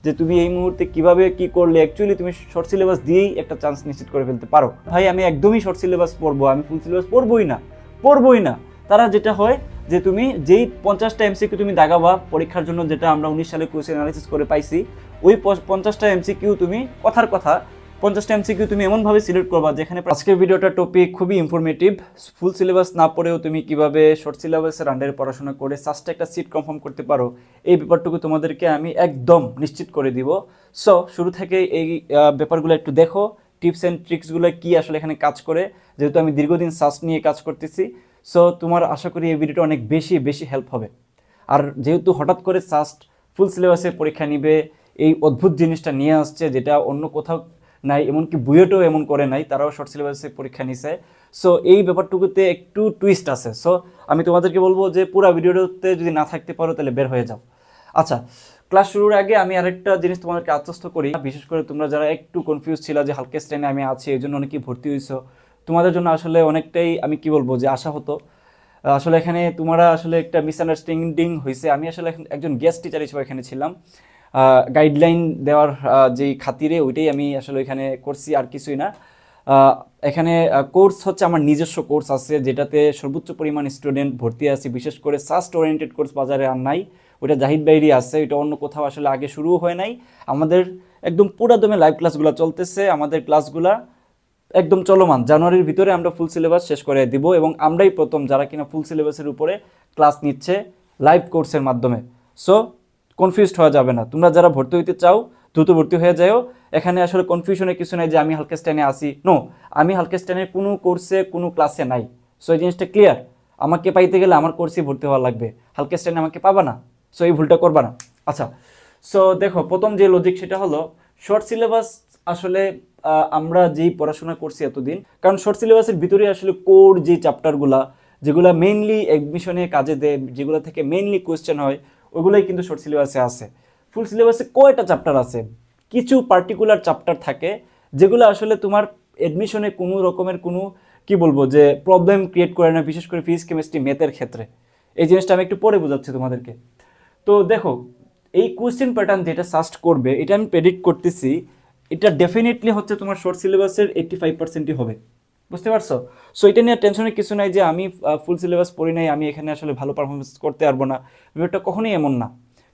যে তুমি এই মুহূর্তে কিভাবে কি করলে অ্যাকচুয়ালি তুমি শর্ট সিলেবাস দিয়েই একটা চান্স নিশ্চিত করে ফেলতে পারো। ভাই আমি একদমই শর্ট সিলেবাস পড়বো, আমি ফুল সিলেবাস পড়বই না। তারা যেটা হয় যে তুমি যেই 50টা এমসিকিউ তুমি দাগাবা পরীক্ষার জন্য, যেটা আমরা 19 সালে কোয়েশ্চেন অ্যানালাইসিস করে পাইছি, ওই 50টা এমসিকিউ তুমি কথার কথা 50টা এমসিকিউ তুমি এমনভাবে সিলেক্ট করবা যেখানে আজকের ভিডিওটা টপিক খুবই ইনফরমেটিভ। ফুল সিলেবাস না পড়েও তুমি কিভাবে শর্ট সিলেবাসের আন্ডারে পড়াশোনা করে সাস্টে একটা সিট কনফার্ম করতে পারো, এই ব্যাপারটুকু তোমাদেরকে আমি একদম নিশ্চিত করে দিব। সো শুরু থেকে এই ব্যাপারগুলো একটু দেখো, টিপস অ্যান্ড ট্রিক্সগুলো কি আসলে এখানে কাজ করে, যেহেতু আমি দীর্ঘদিন সাস্ট নিয়ে কাজ করতেছি। সো তোমার আশা করি এই ভিডিওটা অনেক বেশি হেল্প হবে। আর যেহেতু হঠাৎ করে সাস্ট ফুল সিলেবাসের পরীক্ষা নিবে, এই অদ্ভুত জিনিসটা নিয়ে আসছে যেটা অন্য কোথাও নাই, এমনকি বুয়েটও এমন করে নাই, তারাও শর্ট সিলেবাসে পরীক্ষা নিছে। সো এই ব্যাপারটুকুতে একটু টুইস্ট আছে। সো আমি তোমাদেরকে বলবো যে পুরো ভিডিওতে যদি না থাকতে পারো তাহলে বের হয়ে যাও। আচ্ছা, ক্লাস শুরুর আগে আমি আরেকটা জিনিস তোমাদেরকে আশ্বস্ত করি, বিশেষ করে তোমরা যারা একটু কনফিউজ ছিল যে হালকা স্ট্রেনে আমি আছি এই জন্য অনেকেই ভর্তি হয়েছো, তোমাদের জন্য আসলে অনেকটাই আমি কি বলবো যে আশা হতো। আসলে এখানে তোমরা আসলে একটা মিসআন্ডারস্ট্যান্ডিং হয়েছে। আমি আসলে একজন গেস্ট টিচার হিসেবে এখানে ছিলাম, গাইডলাইন দেওয়ার যেই খাতিরে ওইটাই আমি আসলে এখানে করছি, আর কিছুই না। এখানে কোর্স হচ্ছে আমার নিজস্ব কোর্স আছে, যেটাতে সর্বোচ্চ পরিমাণ স্টুডেন্ট ভর্তি আছে। বিশেষ করে সাস্ট ওরিয়েন্টেড কোর্স বাজারে আর নাই, ওইটা জাহিদ বাইরি আছে, এটা অন্য কোথাও আসলে আগে শুরু হয় নাই। আমাদের একদম পুরা দমে লাইভ ক্লাসগুলো চলতেছে, আমাদের ক্লাসগুলা একদম চলমান। জানুয়ারির ভিতরে আমরা ফুল সিলেবাস শেষ করে দিব, এবং আমরাই প্রথম যারা কিনা ফুল সিলেবাসের উপরে ক্লাস নিচ্ছে লাইভ কোর্সের মাধ্যমে। সো কনফিউজড হওয়া যাবে না। তোমরা যারা ভর্তি হইতে চাও দ্রুত ভর্তি হয়ে যাও। এখানে আসলে কনফিউশনের কিছু নাই যে আমি হালকা স্ট্যান্ডে আসি, নো, আমি হালকা স্ট্যান্ডের কোনো কোর্সে কোনো ক্লাসে নাই। সো এই জিনিসটা ক্লিয়ার। আমাকে পাইতে গেলে আমার কোর্সে ভর্তি হওয়া লাগবে, হালকা স্ট্যান্ডে আমাকে পাবা না। সো এই ভুলটা করবা না। আচ্ছা, সো দেখো প্রথম যে লজিক সেটা হলো শর্ট সিলেবাস আসলে আমরা যেই পড়াশোনা করছি এতদিন, কারণ শর্ট সিলেবাসের ভিতরে আসলে কোর যে চ্যাপ্টারগুলা যেগুলো মেইনলি অ্যাডমিশনে কাজে দেয়, যেগুলো থেকে মেইনলি কোয়েশ্চেন হয়, ওগুলোই কিন্তু শর্ট সিলেবাসে আছে। ফুল সিলেবাসে কয়টা চ্যাপ্টার আছে, কিছু পার্টিকুলার চ্যাপ্টার থাকে যেগুলো আসলে তোমার অ্যাডমিশনে কোনো রকমের কোনো কি বলবো যে প্রবলেম ক্রিয়েট করে না, বিশেষ করে ফিজিক্স কেমিস্ট্রি ম্যাথের ক্ষেত্রে। এই জিনিসটা আমি একটু পরে বোঝাচ্ছি তোমাদেরকে। তো দেখো এই কোয়েশ্চেন প্যাটার্ন যেটা সাস্ট করবে, এটা আমি প্রেডিক্ট করতেছি, এটা ডেফিনেটলি হচ্ছে তোমার শর্ট সিলেবাসের 85%ই হবে। বুঝতে পারছো? সো এটা নিয়ে টেনশনের কিছু নাই যে আমি ফুল সিলেবাস পড়ি নাই, আমি এখানে আসলে ভালো পারফরমেন্স করতে পারবো না, ব্যাপারটা কখনোই এমন না।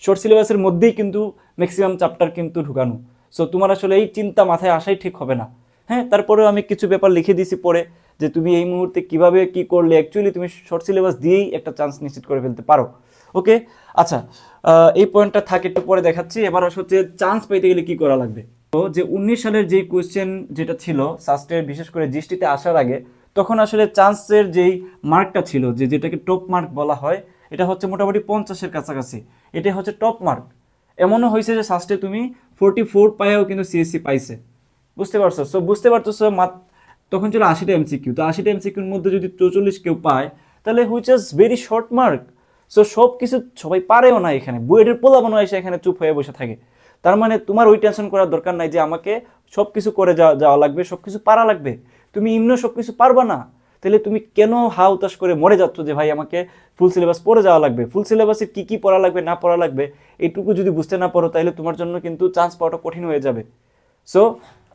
শর্ট সিলেবাসের মধ্যেই কিন্তু ম্যাক্সিমাম চ্যাপ্টার কিন্তু ঢুকানো। সো তোমার আসলে এই চিন্তা মাথায় আসাই ঠিক হবে না। হ্যাঁ, তারপরেও আমি কিছু ব্যাপার লিখে দিয়েছি পরে, যে তুমি এই মুহূর্তে কিভাবে কি করলে অ্যাকচুয়ালি তুমি শর্ট সিলেবাস দিয়েই একটা চান্স নিশ্চিত করে ফেলতে পারো। ওকে, আচ্ছা, এই পয়েন্টটা থাকে একটু পরে দেখাচ্ছি। এবার হচ্ছে চান্স পেতে গেলে কি করা লাগবে। তো যে 19 সালের যে কোয়েশ্চেন যেটা ছিল সাস্টের, বিশেষ করে জিএসটিতে আসার আগে, তখন আসলে চান্সের যেই মার্কটা ছিল, যেটাকে টপ মার্ক বলা হয়, এটা হচ্ছে মোটামুটি 50-এর কাছাকাছি। এটা হচ্ছে টপ মার্ক। এমনও হয়েছে যে সাস্টে তুমি 44 পায়েও কিন্তু সিএসসি পাইছে। বুঝতে পারছো? সো বুঝতে পারতেছো তখন ছিল 80টা এমসিকিউ। তো 80টা এমসিকিউর মধ্যে যদি 44 কেউ পায়, তাহলে which is very short mark. So সব কিছু সবাই পারেও না, এখানে বুয়েটের পোলাপানও এসে এখানে চুপ হয়ে বসে থাকে। তার মানে তোমার ওই টেনশন করার দরকার নাই যে আমাকে সব কিছু করে যাওয়া লাগবে, সব কিছু পারা লাগবে। তুমি ইমনো সব কিছু পারবা না, তাহলে তুমি কেন হা উতাস করে মরে যাচ্ছ যে ভাই আমাকে ফুল সিলেবাস পড়ে যাওয়া লাগবে। ফুল সিলেবাসে কী কী পড়া লাগবে না পড়া লাগবে এইটুকু যদি বুঝতে না পারো, তাহলে তোমার জন্য কিন্তু চান্স পাওয়াটা কঠিন হয়ে যাবে। সো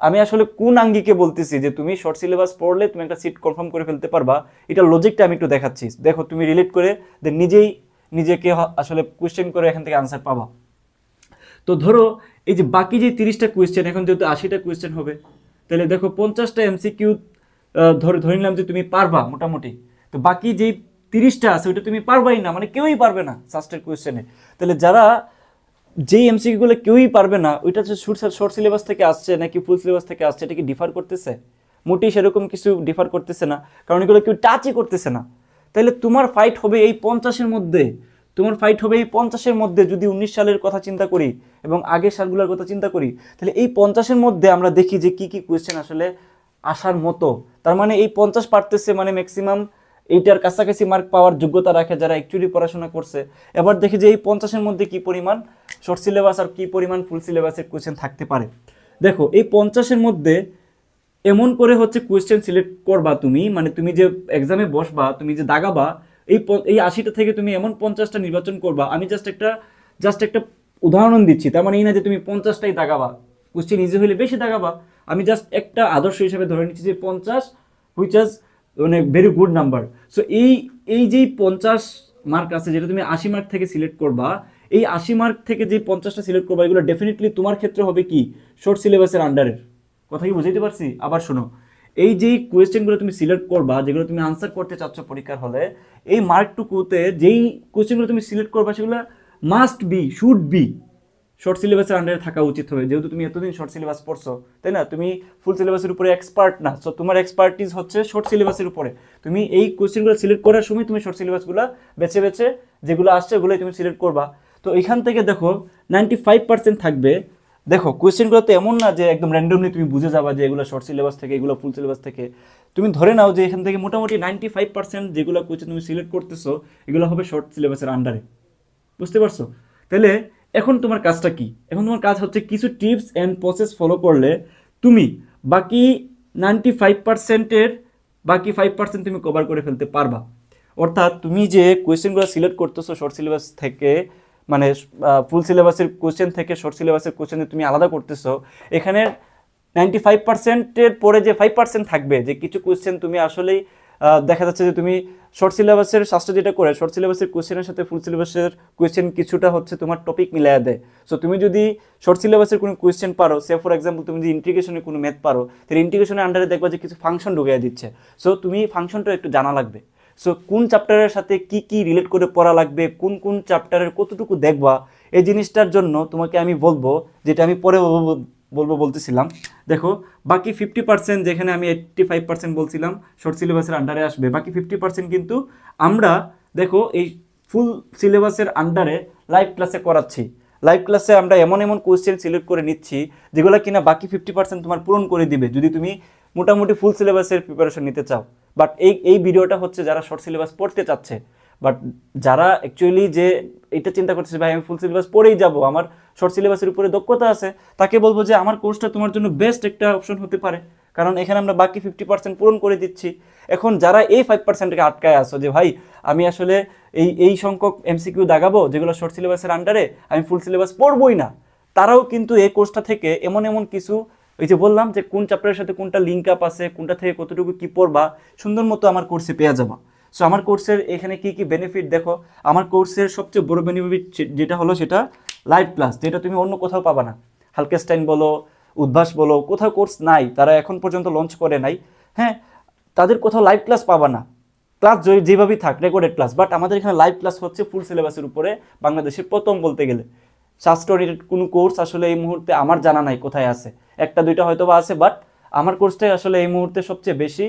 আমি আসলে কোন আঙ্গিকে বলতেছি যে তুমি শর্ট সিলেবাস পড়লে তুমি একটা সিট কনফার্ম করে ফেলতে পারবা, এটা লজিকটা আমি একটু দেখাচ্ছি। দেখো তুমি রিলেট করে নিজেই নিজেকে আসলে কোয়েশ্চেন করে এখান থেকে আনসার পাবা। তো ধরো এই যে বাকি যে 30টা কোয়েশ্চেন, এখন যেহেতু 80টা কোয়েশ্চেন হবে, তাহলে দেখো 50টা এমসিকিউ ধরে নিলাম যে তুমি পারবা মোটামুটি। তো বাকি যেই 30টা আছে ওইটা তুমি পারবাই না, মানে কেউই পারবে না সাস্টের কোয়েশ্চেনে। তাহলে যারা যেই এমসিকিউগুলো কেউই পারবে না, ওইটা হচ্ছে শর্ট সিলেবাস থেকে আসছে নাকি ফুল সিলেবাস থেকে আসছে, এটা কি ডিফার করতেছে? মোটেই সেরকম কিছু ডিফার করতেছে না, কারণ এগুলো কেউ টাচই করতেছে না। তাহলে তোমার ফাইট হবে এই 50-এর মধ্যে। তোমার ফাইট হবে এই 50-এর মধ্যে। যদি 19 সালের কথা চিন্তা করি এবং আগের সালগুলোর কথা চিন্তা করি, তাহলে এই 50-এর মধ্যে আমরা দেখি যে কি কি কোয়েশ্চেন আসলে আসার মতো। তার মানে এই 50 পারতেছে মানে ম্যাক্সিমাম এইটার কাছাকাছি মার্ক পাওয়ার যোগ্যতা রাখে যারা অ্যাকচুয়ালি পড়াশোনা করছে। এবার দেখি যে এই 50-এর মধ্যে কি পরিমাণ শর্ট সিলেবাস আর কি পরিমাণ ফুল সিলেবাসের কোয়েশ্চেন থাকতে পারে। দেখো এই 50-এর মধ্যে এমন করে হচ্ছে কোয়েশ্চেন সিলেক্ট করবা তুমি, মানে তুমি যে এক্সামে বসবা, তুমি যে দাগাবা, এই 80টা থেকে তুমি এমন 50টা নির্বাচন করবা। আমি জাস্ট একটা উদাহরণ দিচ্ছি, তার মানে এই না যে তুমি 50টাই দাগাবা, কোশ্চেন ইজি হলে বেশি দাগাবা। আমি জাস্ট একটা আদর্শ হিসেবে ধরে নিচ্ছি যে 50, হুইচ ইজ মানে ভেরি গুড নাম্বার। সো এই যেই 50 মার্ক আছে যেটা তুমি 80 মার্ক থেকে সিলেক্ট করবা, এই 80 মার্ক থেকে যে 50টা সিলেক্ট করবা, এগুলো ডেফিনেটলি তোমার ক্ষেত্রে হবে কি শর্ট সিলেবাসের আন্ডারের। কথা কি বুঝাইতে পারছি? আবার শোনো, এই যেই কোয়েশ্চেনগুলো তুমি সিলেক্ট করবা, যেগুলো তুমি আনসার করতে চাচ্ছ পরীক্ষার হলে, এই মার্কটুকুতে যেই কোয়েশ্চেনগুলো তুমি সিলেক্ট করবা সেগুলো must be, should be short সিলেবাসের আন্ডারে থাকা উচিত হবে। যেহেতু তুমি এতদিন শর্ট সিলেবাস পড়ছো, তাই না? তুমি ফুল সিলেবাসের উপরে এক্সপার্ট না, সো তোমার এক্সপার্টিস হচ্ছে শর্ট সিলেবাসের উপরে। তুমি এই কোয়েশ্চেনগুলো সিলেক্ট করার সময় তুমি শর্ট সিলেবাসগুলো বেছে বেছে যেগুলো আসছে ওগুলোই তুমি সিলেক্ট করবা। তো এখান থেকে দেখো 95% থাকবে। দেখো কোয়েশ্চেনগুলো তো এমন না যে একদম র্যান্ডমলি তুমি বুঝে যাবা যে এগুলো শর্ট সিলেবাস থেকে, এগুলো ফুল সিলেবাস থেকে। তুমি ধরে নাও যে এখান থেকে মোটামুটি 95% যেগুলো কোয়েশ্চেন তুমি সিলেক্ট করতেছো এগুলো হবে শর্ট সিলেবাসের আন্ডারে। বুঝতে পারছো? তাহলে এখন তোমার কাজটা কি? এখন তোমার কাজ হচ্ছে কিছু টিপস অ্যান্ড প্রসেস ফলো করলে তুমি বাকি 95%-এর বাকি 5% তুমি কভার করে ফেলতে পারবা। অর্থাৎ তুমি যে কোয়েশ্চেনগুলো সিলেক্ট করতেছো শর্ট সিলেবাস থেকে, মানে ফুল সিলেবাসের কোয়েশ্চেন থেকে শর্ট সিলেবাসের কোয়েশ্চেন তুমি আলাদা করতেছো, এখানে 95%-এর পরে যে 5% থাকবে, যে কিছু কোয়েশ্চেন তুমি আসলেই দেখা যাচ্ছে যে তুমি শর্ট সিলেবাসের শাস্ত্র যেটা করে শর্ট সিলেবাসের কোয়েশ্চেনের সাথে ফুল সিলেবাসের কোয়েশ্চেন কিছুটা হচ্ছে তোমার টপিক মিলাইয়া দেয়। সো তুমি যদি শর্ট সিলেবাসের কোনো কোয়েশ্চেন পারো, সে ফর এক্সাম্পল তুমি যদি ইন্টিগ্রেশনের কোনো ম্যাথ পারো, তাহলে ইন্টিগ্রেশনের আন্ডারে দেখবা যে কিছু ফাংশন ঢুকিয়ে দিচ্ছে। সো তুমি ফাংশনটা একটু জানা লাগবে। সো কোন চ্যাপ্টারের সাথে কি কি রিলেট করে পড়া লাগবে, কোন কোন চ্যাপ্টারের কতটুকু দেখবা, এই জিনিসটার জন্য তোমাকে আমি বলবো, যেটা আমি পরে বলতেছিলাম। দেখো বাকি 50%, যেখানে আমি 85% বলছিলাম শর্ট সিলেবাসের আন্ডারে আসবে, বাকি 50% কিন্তু আমরা দেখো এই ফুল সিলেবাসের আন্ডারে লাইভ ক্লাসে করাচ্ছি। লাইভ ক্লাসে আমরা এমন এমন কোয়েশ্চেন সিলেক্ট করে নিচ্ছি যেগুলো কিনা বাকি 50% তোমার পূরণ করে দিবে যদি তুমি মোটামুটি ফুল সিলেবাসের প্রিপারেশন নিতে চাও। বাট এই ভিডিওটা হচ্ছে যারা শর্ট সিলেবাস পড়তে চাচ্ছে, বাট যারা অ্যাকচুয়ালি যে এটা চিন্তা করতেছে ভাই আমি ফুল সিলেবাস পড়েই যাব, আমার শর্ট সিলেবাসের উপরে দক্ষতা আছে, তাকে বলবো যে আমার কোর্সটা তোমার জন্য বেস্ট একটা অপশন হতে পারে, কারণ এখানে আমরা বাকি 50% পূরণ করে দিচ্ছি। এখন যারা এই 5%কে আটকায় আসো যে ভাই আমি আসলে এই সংখ্যক এমসিকিউ দাগাবো যেগুলো শর্ট সিলেবাসের আন্ডারে, আমি ফুল সিলেবাস পড়বই না, তারাও কিন্তু এই কোর্সটা থেকে এমন এমন কিছু, ওই যে বললাম যে কোন চ্যাপ্টারের সাথে কোনটা লিঙ্ক আপ আছে, কোনটা থেকে কতটুকু কি পড়বা, সুন্দর মতো আমার কোর্সে পেয়ে যাবা। সো আমার কোর্সের এখানে কি কি বেনিফিট দেখো, আমার কোর্সের সবচেয়ে বড় বেনিফিট যেটা হলো সেটা লাইভ ক্লাস, যেটা তুমি অন্য কোথাও পাবা না। হালকেস্টাইন বলো, উদ্ভাস বলো, কোথাও কোর্স নাই, তারা এখন পর্যন্ত লঞ্চ করে নাই। হ্যাঁ, তাদের কোথাও লাইভ ক্লাস পাবা না, ক্লাস যেভাবেই থাক রেকর্ডেড ক্লাস, বাট আমাদের এখানে লাইভ ক্লাস হচ্ছে ফুল সিলেবাসের উপরে, বাংলাদেশের প্রথম বলতে গেলে। শাস্ত্র রিলেটেড কোনো কোর্স আসলে এই মুহূর্তে আমার জানা নাই কোথায় আছে, একটা দুইটা হয়তো বা আছে, বাট আমার কোর্সটাই আসলে এই মুহূর্তে সবচেয়ে বেশি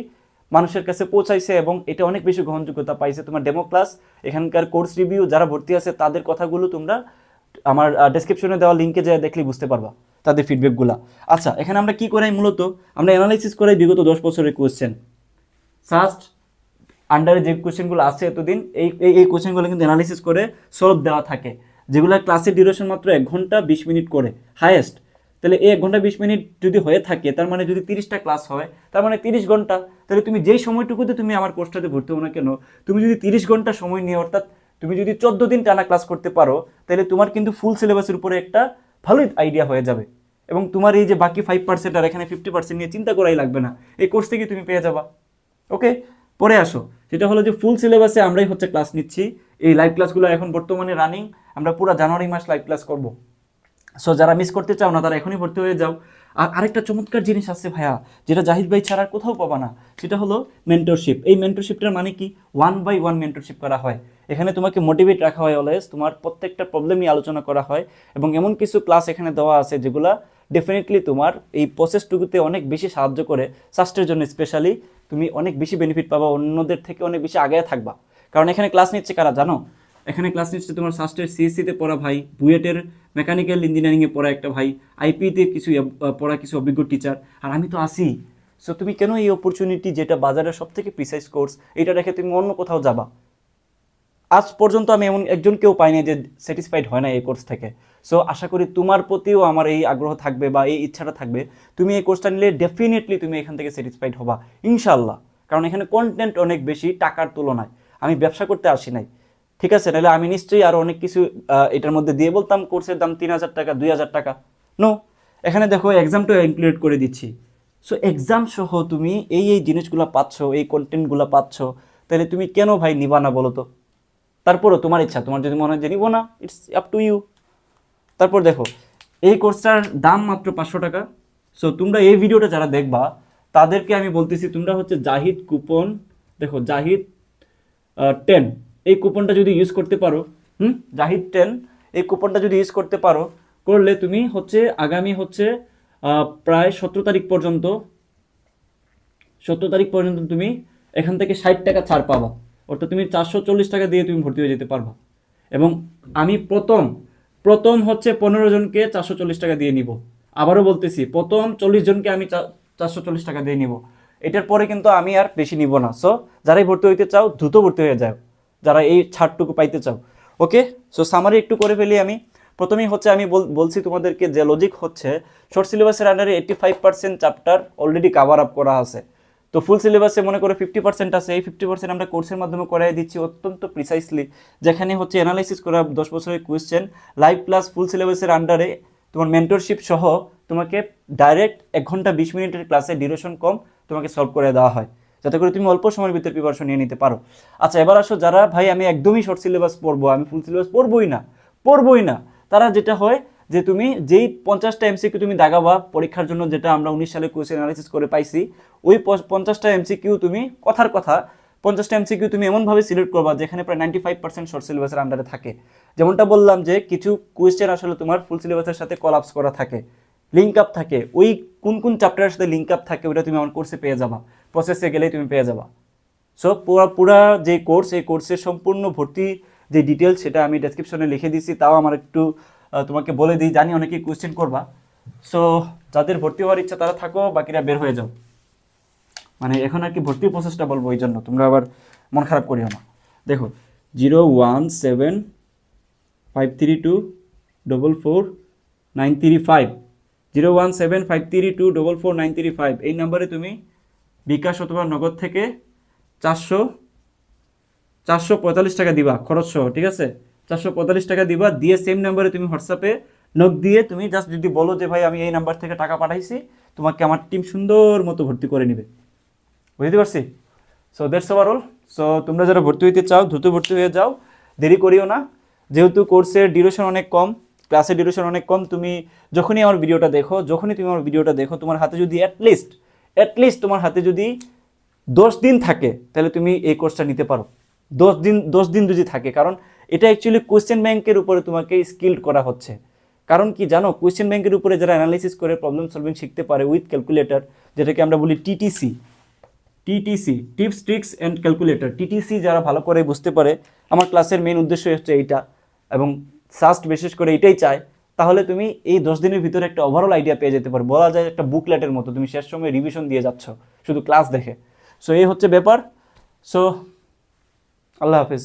মানুষের কাছে পৌঁছাইছে এবং এটা অনেক বেশি গ্রহণযোগ্যতা পাইছে। তোমার ডেমো ক্লাস, এখানকার কোর্স রিভিউ, যারা ভর্তি আছে তাদের কথাগুলো তোমরা আমার ডেসক্রিপশনে দেওয়া লিঙ্কে যা দেখলে বুঝতে পারবা তাদের ফিডব্যাকগুলো। আচ্ছা, এখানে আমরা কি করাই, মূলত আমরা অ্যানালাইসিস করাই বিগত 10 বছরের কোয়েশ্চেন, সাস্ট আন্ডারে যে কোয়েশ্চেনগুলো আছে এতদিন, এই কোয়েশ্চেনগুলো কিন্তু অ্যানালাইসিস করে সলভ দেওয়া থাকে, যেগুলো ক্লাসের ডিউরেশন মাত্র 1 ঘন্টা 20 মিনিট করে হায়েস্ট। তাহলে এই 1 ঘন্টা 20 মিনিট যদি হয়ে থাকে, তার মানে যদি 30টা ক্লাস হয়, তার মানে 30 ঘন্টা। তাহলে তুমি যেই সময়টুকুতে তুমি আমার কোর্সটাতে ভর্তি হও না কেন, তুমি যদি 30 ঘন্টা সময় নিয়ে, অর্থাৎ তুমি যদি 14 দিন টানা ক্লাস করতে পারো, তাহলে তোমার কিন্তু ফুল সিলেবাসের উপরে একটা ভালোই আইডিয়া হয়ে যাবে এবং তোমার এই যে বাকি 5% আর এখানে 50% নিয়ে চিন্তা করাই লাগবে না, এই কোর্স থেকে তুমি পেয়ে যাবা। ওকে, পরে আসো, সেটা হলো যে ফুল সিলেবাসে আমরাই হচ্ছে ক্লাস নিচ্ছি। এই লাইভ ক্লাসগুলো এখন বর্তমানে রানিং, আমরা পুরো জানুয়ারি মাস লাইভ ক্লাস করব। সো যারা মিস করতে চাও না তারা এখনই ভর্তি হয়ে যাও। আর আরেকটা চমৎকার জিনিস আছে ভাইয়া, যেটা জাহিদ ভাই ছাড়া কোথাও পাবা না, সেটা হলো মেন্টরশিপ। এই মেন্টরশিপটার মানে কি, 1/1 মেন্টরশিপ করা হয়। এখানে তোমাকে মোটিভেট রাখা হয় অলওয়েজ, তোমার প্রত্যেকটা প্রবলেম নিয়ে আলোচনা করা হয় এবং এমন কিছু ক্লাস এখানে দেওয়া আছে যেগুলা ডেফিনেটলি তোমার এই প্রসেসটুকুতে অনেক বেশি সাহায্য করে। সাস্টের জন্য স্পেশালি তুমি অনেক বেশি বেনিফিট পাবা, অন্যদের থেকে অনেক বেশি আগে থাকবা। কারণ এখানে ক্লাস নিচ্ছে কারা জানো, এখানে ক্লাস নিচ্ছে তোমার সাস্টের সিএসসিতে পড়া ভাই, বুয়েটের মেকানিক্যাল ইঞ্জিনিয়ারিংয়ে পড়া একটা ভাই, আইপিতে কিছু পড়া কিছু অভিজ্ঞ টিচার, আর আমি তো আসি। সো তুমি কেন এই অপরচুনিটি, যেটা বাজারের সব থেকে প্রিসাইজ কোর্স, এটা রেখে তুমি অন্য কোথাও যাবা? আজ পর্যন্ত আমি এমন একজন কেউ পাইনি যে স্যাটিসফাইড হয় না এই কোর্স থেকে। সো আশা করি তোমার প্রতিও আমার এই আগ্রহ থাকবে বা এই ইচ্ছাটা থাকবে, তুমি এই কোর্সটা নিলে ডেফিনেটলি তুমি এখান থেকে স্যাটিসফাইড হবা ইনশাল্লাহ। কারণ এখানে কন্টেন্ট অনেক বেশি টাকার তুলনায়। আমি ব্যবসা করতে আসি নাই, ঠিক আছে, নাহলে আমি নিশ্চয়ই আরও অনেক কিছু এটার মধ্যে দিয়ে বলতাম কোর্সের দাম 3000 টাকা 2000 টাকা। নো, এখানে দেখো এক্সামটা ইনক্লুড করে দিচ্ছি। সো এক্সাম সহ তুমি এই জিনিসগুলো পাচ্ছ, এই কন্টেন্টগুলো পাচ্ছ, তাহলে তুমি কেন ভাই নিবা না বলো তো? তারপরও তোমার ইচ্ছা, তোমার যদি মনে হয় যে নিব না, ইটস আপ টু ইউ। তারপর দেখো এই কোর্সটার দাম মাত্র 500 টাকা। সো তোমরা এই ভিডিওটা যারা দেখবা তাদেরকে আমি বলতেছি, তোমরা হচ্ছে জাহিদ কুপন, দেখো জাহিদ 10 এই কুপনটা যদি ইউজ করতে পারো, জাহিদ 10 এই কুপনটা যদি ইউজ করতে পারো, করলে তুমি হচ্ছে আগামী হচ্ছে প্রায় 17 তারিখ পর্যন্ত তুমি এখান থেকে 60 টাকা ছাড় পাবা। অর্থাৎ তুমি 440 টাকা দিয়ে তুমি ভর্তি হয়ে যেতে পারবা। এবং আমি প্রথম হচ্ছে 15 জনকে 440 টাকা দিয়ে নিব। আবারও বলতেছি, প্রথম 40 জনকে আমি 440 টাকা দিয়ে নিব। এটার পরে কিন্তু আমি আর বেশি নিব না। সো যারাই ভর্তি হইতে চাও দ্রুত ভর্তি হয়ে যাও, যারা এই ছাড়টুকু পাইতে চাও। ওকে, সো সামারি একটু করে ফেলি আমি। প্রথমেই হচ্ছে আমি বলছি তোমাদেরকে যে লজিক হচ্ছে শর্ট সিলেবাসের আন্ডারে 85% চ্যাপ্টার অলরেডি কাভার আপ করা আছে। তো ফুল সিলেবাসে মনে করে 50% আছে, এই 50% আমরা কোর্সের মাধ্যমে করাই দিচ্ছি অত্যন্ত প্রিসাইসলি, যেখানে হচ্ছে অ্যানালাইসিস করা 10 বছরের কোয়েশ্চেন, লাইভ ক্লাস ফুল সিলেবাসের আন্ডারে তোমার মেন্টরশিপ সহ তোমাকে ডাইরেক্ট 1 ঘন্টা 20 মিনিটের ক্লাসে ডিউরেশন কম তোমাকে সলভ করে দেওয়া হয়, যাতে করে তুমি অল্প সময়ের ভিতরে প্রিপারেশন নিয়ে নিতে পারো। আচ্ছা, এবার আসো যারা ভাই আমি একদমই শর্ট সিলেবাস পড়বো, আমি ফুল সিলেবাস পড়বই না, তারা যেটা হয় যে তুমি যেই 50টা এমসিকিউ তুমি দাগাবা পরীক্ষার জন্য, যেটা আমরা 19 সালে কোয়েশ্চেন অ্যানালাইসিস করে পাইছি, ওই 50টা এমসিকিউ তুমি কথার কথা 50টা এমসিকিউ তুমি এমনভাবে সিলেক্ট করবা যেখানে প্রায় 95% শর্ট সিলেবাসের আন্ডারে থাকে। যেমনটা বললাম যে কিছু কোয়েশ্চেন আসলে তোমার ফুল সিলেবাসের সাথে কলাপস করা থাকে, লিঙ্ক আপ থাকে, ওই কোন চ্যাপ্টারের সাথে লিঙ্ক আপ থাকে ওটা তুমি আমার কোর্সে পেয়ে যাবা, প্রসেসে গেলেই তুমি পেয়ে যাবা। সো পুরা যে কোর্স, এই কোর্সের সম্পূর্ণ ভর্তি যে ডিটেলস সেটা আমি ডেসক্রিপশনে লিখে দিচ্ছি। তাও আমার একটু তোমাকে বলে দিই, জানি অনেকেই কোয়েশ্চেন করবা। সো যাদের ভর্তি হওয়ার ইচ্ছা তারা থাকো, বাকিরা বের হয়ে যাও। মানে এখন আর কি ভর্তির প্রসেসটা বলবো, এই জন্য তোমরা আবার মন খারাপ করিও না। দেখো 01753244935 01753244935 এই নাম্বারে তুমি বিকাশ অথবা নগদ থেকে 445 টাকা দিবা খরচ সহ, ঠিক আছে? 445 টাকা দিবা, দিয়ে সেম নাম্বারে তুমি হোয়াটসঅ্যাপে নক দিয়ে তুমি জাস্ট যদি বলো যে ভাই আমি এই নাম্বার থেকে টাকা পাঠাইছি, তোমাকে আমার টিম সুন্দর মতো ভর্তি করে নেবে। বুঝতে পারছি? So that's overall. সো তোমরা যারা ভর্তি হইতে চাও দ্রুত ভর্তি হয়ে যাও, দেরি করিও না। যেহেতু কোর্সের ডিউরেশন অনেক কম, ক্লাসের ডিউরেশন অনেক কম, তুমি যখনই আমার ভিডিওটা দেখো তোমার হাতে যদি অ্যাটলিস্ট তোমার হাতে যদি 10 দিন থাকে, তাহলে তুমি এই কোর্সটা নিতে পারো। 10 দিন যদি থাকে, কারণ এটা অ্যাকচুয়ালি কোয়েশ্চেন ব্যাংকের উপরে তোমাকে স্কিল্ড করা হচ্ছে। কারণ কি জানো, কোয়েশ্চেন ব্যাংকের উপরে যারা অ্যানালাইসিস করে প্রবলেম সলভিং শিখতে পারে উইথ ক্যালকুলেটর, যেটাকে আমরা বলি TTC, tips tricks and calculator, TTC যারা ভালো করে বুঝতে পারে, আমার ক্লাসের মেইন উদ্দেশ্য হচ্ছে এইটা, এবং সাস্ট বিশেষ করে এটাই চায়, তাহলে তুমি এই 10 দিনের ভিতরে একটা ওভারঅল আইডিয়া পেয়ে যেতে পারো। বলা যায় একটা বুকলেটের মতো, তুমি শেষ সময় রিভিশন দিয়ে যাচ্ছ শুধু ক্লাস দেখে। সো এই হচ্ছে ব্যাপার। সো আল্লাহ হাফিজ।